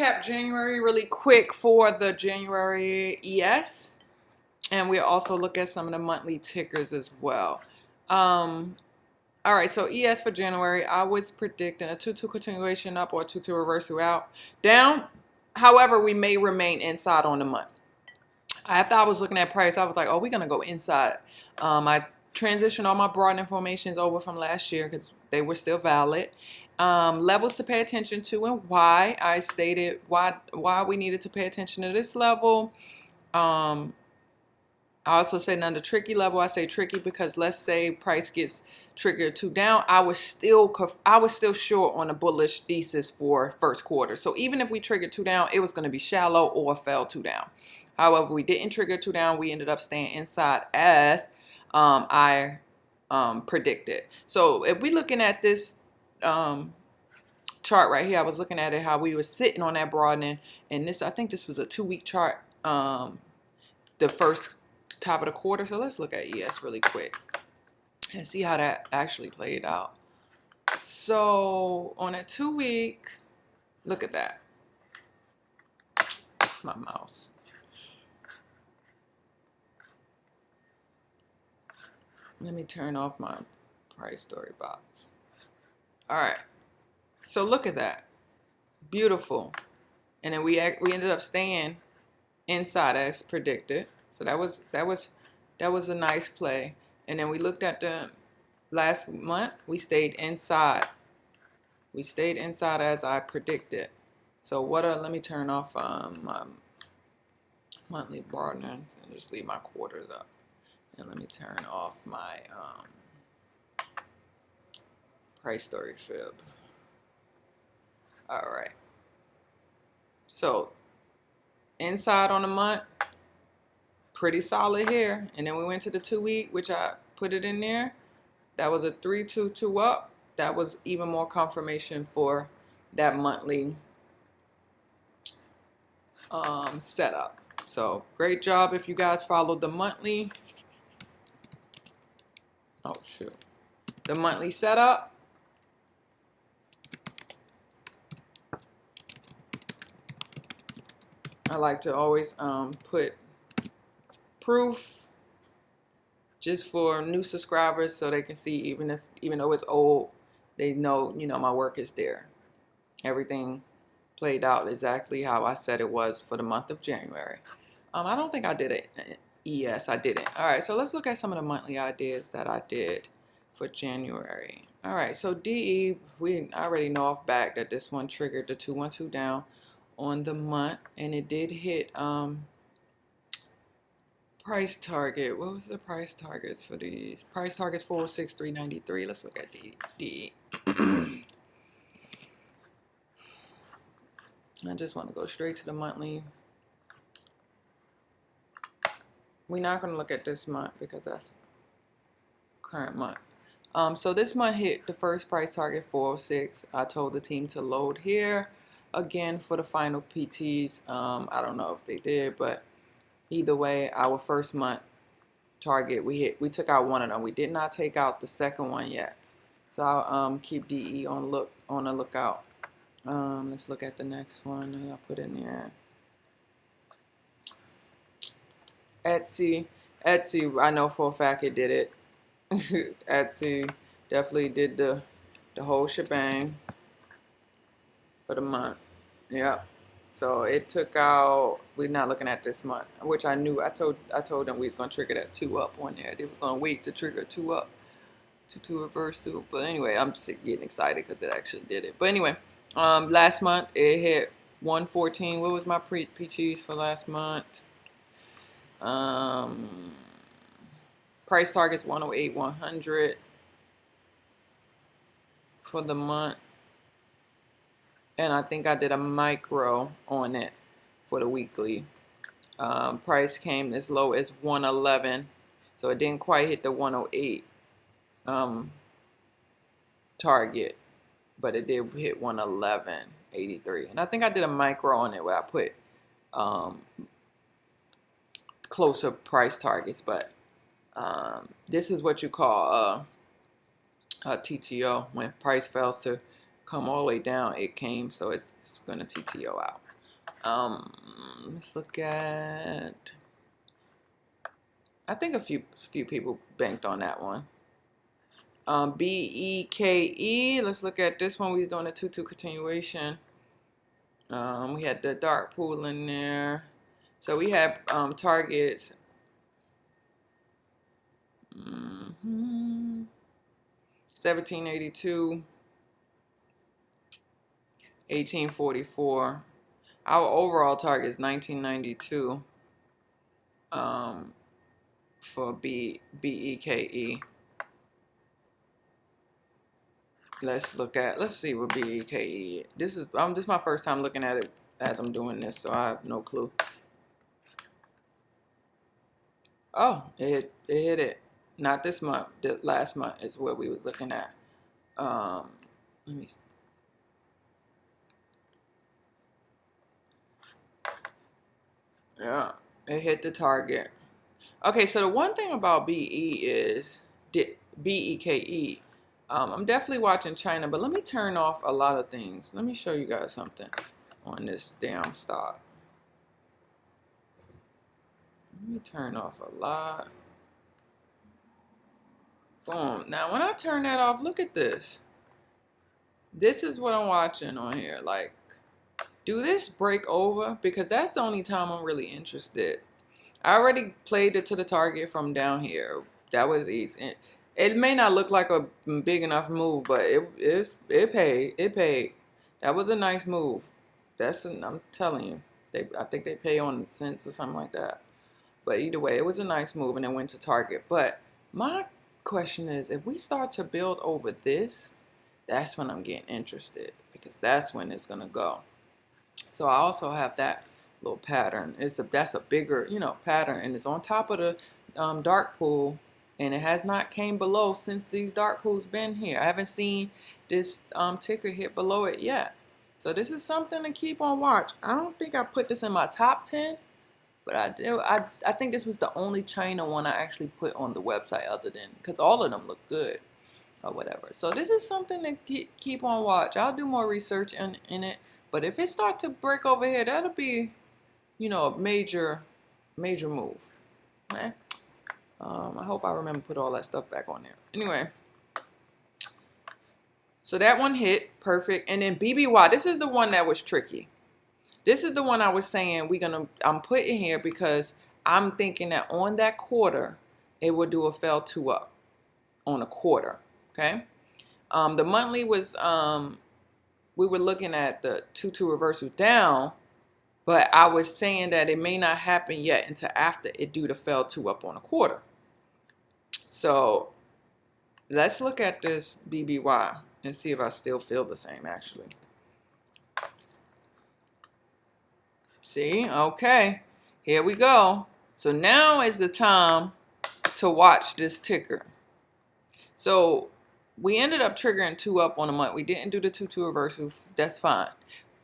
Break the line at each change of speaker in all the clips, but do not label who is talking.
Recap January really quick for the January ES, and we'll also look at some of the monthly tickers as well. All right, so ES for January, I was predicting a 2-2 continuation up or a 2-2 reversal out, down. However, we may remain inside on the month. After I was looking at price, I was like, oh, we're going to go inside. I transitioned all my broadening formations over from last year because they were still valid. Levels to pay attention to and why. I stated why we needed to pay attention to this level. I also said under tricky level, I say tricky because let's say price gets triggered 2 down, I was still short on a bullish thesis for first quarter. So even if we triggered 2 down, it was going to be shallow or fell 2 down. However, we didn't trigger 2 down. We ended up staying inside as I predicted. So if we're looking at this chart right here, I was looking at it how we were sitting on that broadening, and this, I think this was a 2-week chart. The first top of the quarter. So let's look at ES really quick and see how that actually played out. So on a 2-week, look at that. My mouse. Let me turn off my price story box. All right. So look at that. Beautiful. And then we ended up staying inside as predicted. So that was a nice play. And then we looked at the last month. We stayed inside. We stayed inside as I predicted. So let me turn off my monthly broadenings and just leave my quarters up. And let me turn off my price story fib. All right. So inside on the month, pretty solid here. And then we went to the 2-week, which I put it in there. That was a 3-2-2 up. That was even more confirmation for that monthly setup. So great job if you guys followed the monthly. Oh shoot. The monthly setup. I like to always put proof just for new subscribers so they can see even though it's old, they know, my work is there. Everything played out exactly how I said it was for the month of January. I don't think I did it. ES, I didn't. All right, so let's look at some of the monthly ideas that I did for January. All right, so DE, we already know off back that this one triggered the 2-1-2 down on the month, and it did hit price target. What was the price targets for these? Price targets 406,393. Let's look at DE. I just want to go straight to the monthly. We're not going to look at this month because that's current month. So this month hit the first price target 406. I told the team to load here again for the final PTs. I don't know if they did, but either way, our first month target we took out one of them. We did not take out the second one yet. So I'll keep DE on the lookout. Let's look at the next one. I'll put in there. Etsy, I know for a fact it did it. Etsy definitely did the whole shebang for the month. Yep. So it took out. We're not looking at this month, which I knew. I told them we was gonna trigger that 2 up on there. They was gonna wait to trigger 2 up, to reverse 2. But anyway, I'm just getting excited because it actually did it. But anyway, last month it hit 114. What was my PTs for last month? Price targets 108, 100 for the month. And I think I did a micro on it for the weekly. Price came as low as 111. So it didn't quite hit the 108 target, but it did hit 111.83. And I think I did a micro on it where I put closer price targets, but this is what you call a TTO. When price fails to come all the way down, it came, so it's going to TTO out. Let's look at. I think a few people banked on that one. BEKE. Let's look at this one. We was doing a 2-2 continuation. We had the dark pool in there. So we have targets. 1782, 1844. Our overall target is 1992 for BEKE. Let's see what BEKE. This is my first time looking at it as I'm doing this, so I have no clue. Oh, it hit it. Not this month. The last month is what we were looking at. Let me. Yeah, it hit the target. Okay, so the one thing about BE is BEKE. I'm definitely watching China, but let me turn off a lot of things. Let me show you guys something on this damn stock. Let me turn off a lot. Boom. Now, when I turn that off, look at this. This is what I'm watching on here. Like, do this break over? Because that's the only time I'm really interested. I already played it to the target from down here. That was easy. It may not look like a big enough move, but it paid. It paid. That was a nice move. I'm telling you. I think they pay on cents or something like that. But either way, it was a nice move and it went to target. But my question is, if we start to build over this, that's when I'm getting interested, because that's when it's gonna go. So I also have that little pattern. That's a bigger, pattern, and it's on top of the dark pool, and it has not came below since these dark pools been here. I haven't seen this ticker hit below it yet. So this is something to keep on watch. I don't think I put this in my top 10, but I think this was the only China one I actually put on the website, other than because all of them look good or whatever. So this is something to keep on watch. I'll do more research in it. But if it starts to break over here, that'll be, a major move. Okay? I hope I remember to put all that stuff back on there. Anyway, so that one hit perfect, and then BBY. This is the one that was tricky. This is the one I was saying I'm putting here because I'm thinking that on that quarter, it would do a fell 2 up on a quarter. Okay. The monthly was we were looking at the 2-2 reversal down, but I was saying that it may not happen yet until after it do the fell 2 up on a quarter. So let's look at this BBY and see if I still feel the same actually. See, okay, here we go. So now is the time to watch this ticker. So we ended up triggering 2 up on a month. We didn't do the 2-2 reversal. That's fine.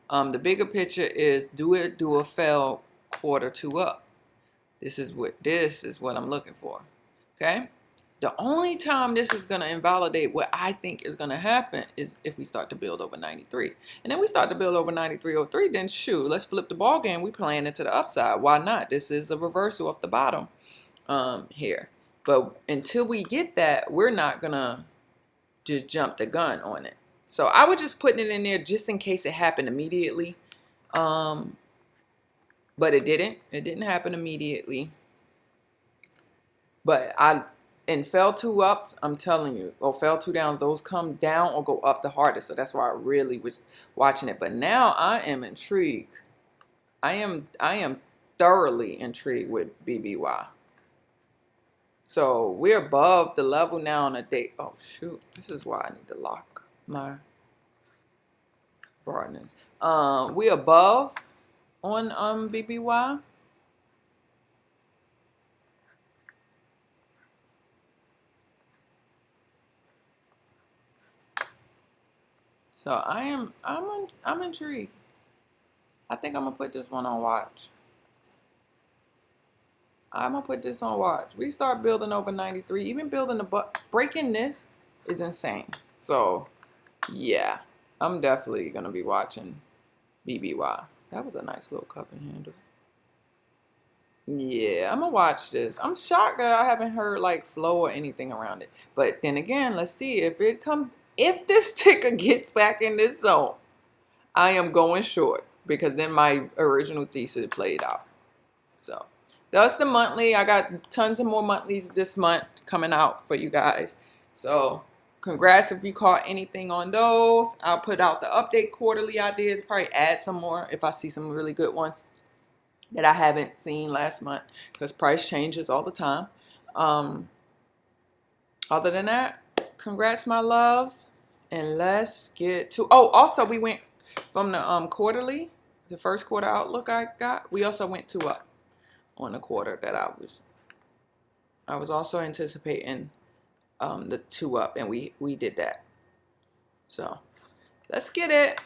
The bigger picture is do a fell quarter 2 up. This is what I'm looking for. Okay. The only time this is going to invalidate what I think is going to happen is if we start to build over 93. And then we start to build over 93.03, then shoot, let's flip the ball game. We playing it to the upside. Why not? This is a reversal off the bottom here. But until we get that, we're not going to just jump the gun on it. So I was just putting it in there just in case it happened immediately. But it didn't. It didn't happen immediately. But and fell 2 ups, I'm telling you, or fell 2 downs, those come down or go up the hardest. So that's why I really was watching it. But now I am intrigued. I am thoroughly intrigued with BBY. So we're above the level now on a day. Oh shoot, this is why I need to lock my brightness. We're above on BBY. So I'm intrigued. I think I'm gonna put this one on watch. I'm gonna put this on watch. We start building over 93. Even building breaking this is insane. So yeah, I'm definitely gonna be watching BBY. That was a nice little cup and handle. Yeah, I'm gonna watch this. I'm shocked that I haven't heard like flow or anything around it. But then again, let's see if this ticker gets back in this zone. I am going short because then my original thesis played out. So that's the monthly. I got tons of more monthlies this month coming out for you guys. So congrats if you caught anything on those. I'll put out the update quarterly ideas, probably add some more if I see some really good ones that I haven't seen last month because price changes all the time. Other than that, congrats, my loves. And let's get to, oh, also we went from the quarterly, the first quarter outlook I got, we also went 2 up on the quarter that I was also anticipating the 2 up, and we did that. So let's get it.